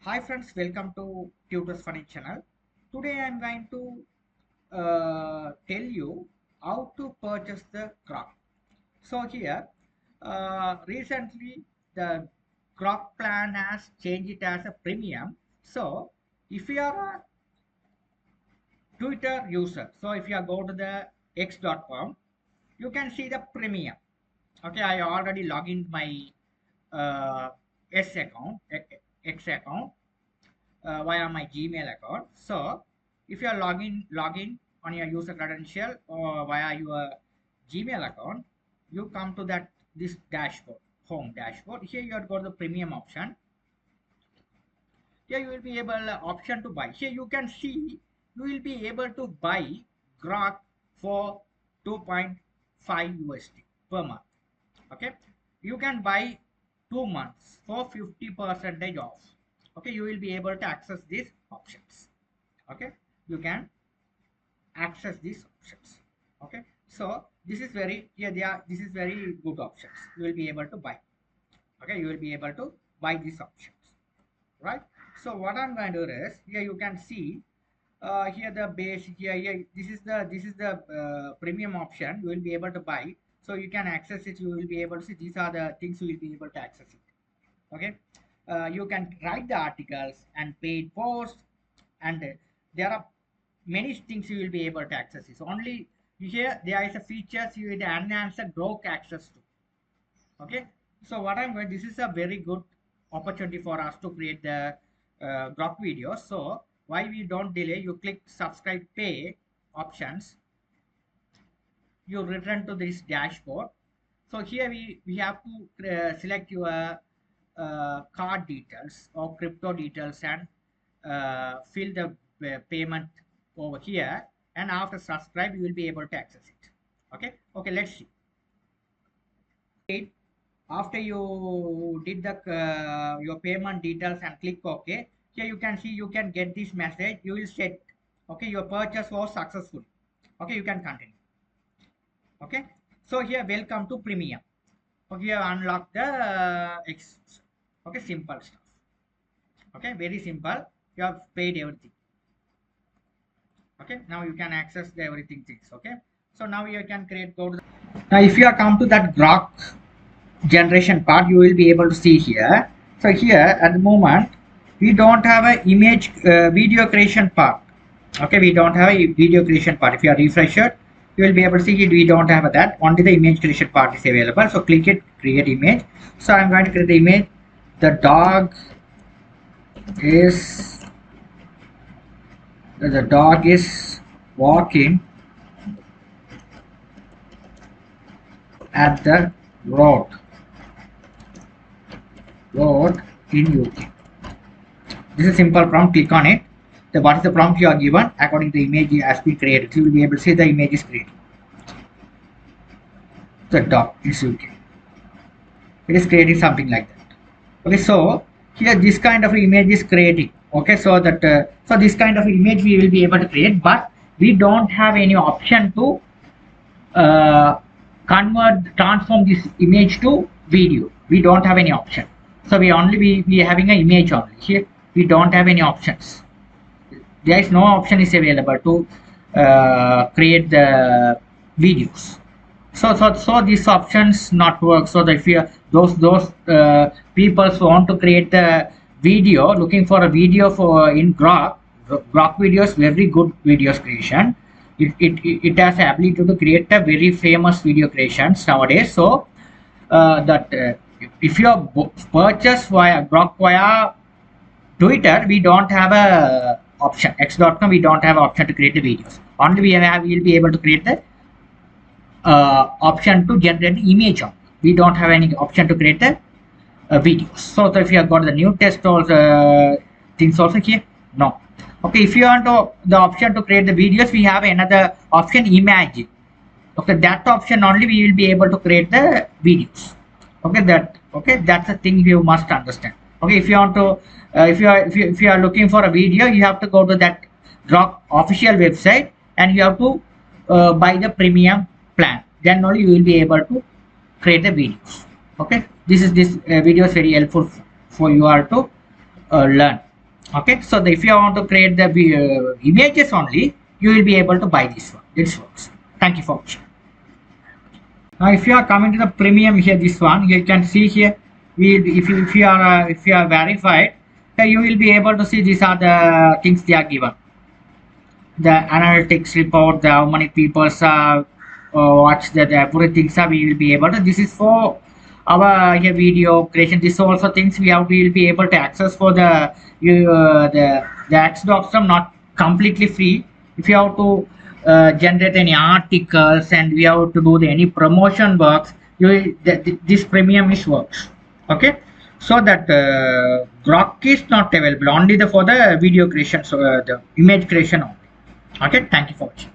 Hi friends, welcome to TutusFunny channel. Today I am going to tell you how to purchase the Grok. So here, recently the Grok plan has changed it as a premium. So if you are a Twitter user, so if you go to the x.com, you can see the premium. Okay, I already logged in my uh, S account, X account via my Gmail account. So if you are login on your user credential or via your Gmail account, you come to this dashboard, home dashboard. Here you are go to the premium option. Here you will be able option to buy. Here you can see you will be able to buy Grok for 2.5 USD per month. Okay, you can buy 2 months for 50% off. Okay, you will be able to access these options. Okay, you can access these options. Okay, so this is very this is very good options. You will be able to buy. Okay, you will be able to buy these options, right? So what I'm going to do is here you can see here the base here this is the premium option. You will be able to buy, so you can access it. You will be able to see these are the things you will be able to access it. Okay, you can write the articles and paid posts, and there are many things you will be able to access it. So only here there is a features you will enhance the Grok access to. Okay, so what I'm going, this is a very good opportunity for us to create the Grok videos. So why we don't delay, you click subscribe pay options, you return to this dashboard. So here we have to select your card details or crypto details and fill the payment over here, and after subscribe you will be able to access it. Okay, let's see. After you did the your payment details and click OK, here you can see you can get this message. You will set, okay, your purchase was successful. Okay, you can continue. Okay, so here welcome to premium. Okay, you have unlocked the okay, simple stuff. Okay, very simple. You have paid everything. Okay, now you can access the everything things. Okay, so now you can create, go to the, now if you are come to that Grok generation part, you will be able to see here. So here at the moment we don't have a image video creation part. Okay, we don't have a video creation part. If you are refresher, you will be able to see it. We don't have that, only the image creation part is available. So click it, create image. So I'm going to create the image. The dog is walking at the road in UK. This is simple prompt. Click on it. What is the prompt you are given? According to the image has been created, you will be able to see the image is created. The dog is UK. It is creating something like that. Okay, so here this kind of image is creating. Okay, so that so this kind of image we will be able to create, but we don't have any option to transform this image to video. We don't have any option. So we only be having an image only. Here we don't have any options. There is no option is available to create the videos. So these options not work. So that if you those people who want to create the video, looking for a video for in Grok videos, very good videos creation. It has the ability to create a very famous video creations nowadays. So if you purchase via Grok via Twitter, we don't have a option. X.com, we don't have option to create the videos. Only we'll be able to create the option to generate the image on. We don't have any option to create the videos. So if you have got the new test also things also here, no. Okay, if you want the option to create the videos, we have another option, image. Okay, that option only we will be able to create the videos. Okay, that's the thing you must understand. Okay, if you want to if you are looking for a video, you have to go to that Grok official website and you have to buy the premium plan. Then only you will be able to create the videos. Okay, this video is very helpful for you all to learn. Okay, so if you want to create the images only, you will be able to buy this one. This works. Thank you for watching. Now if you are coming to the premium here, this one you can see here, if you are verified, you will be able to see these are the things they are given. The analytics report, the how many people watch that, everything, so we will be able to, this is for our here video creation. This also things we will be able to access for the the X.com, not completely free. If you have to generate any articles and we have to do any promotion works, this premium is works. Okay, so that Grok is not available only for the video creation, so the image creation only. Okay, thank you for watching.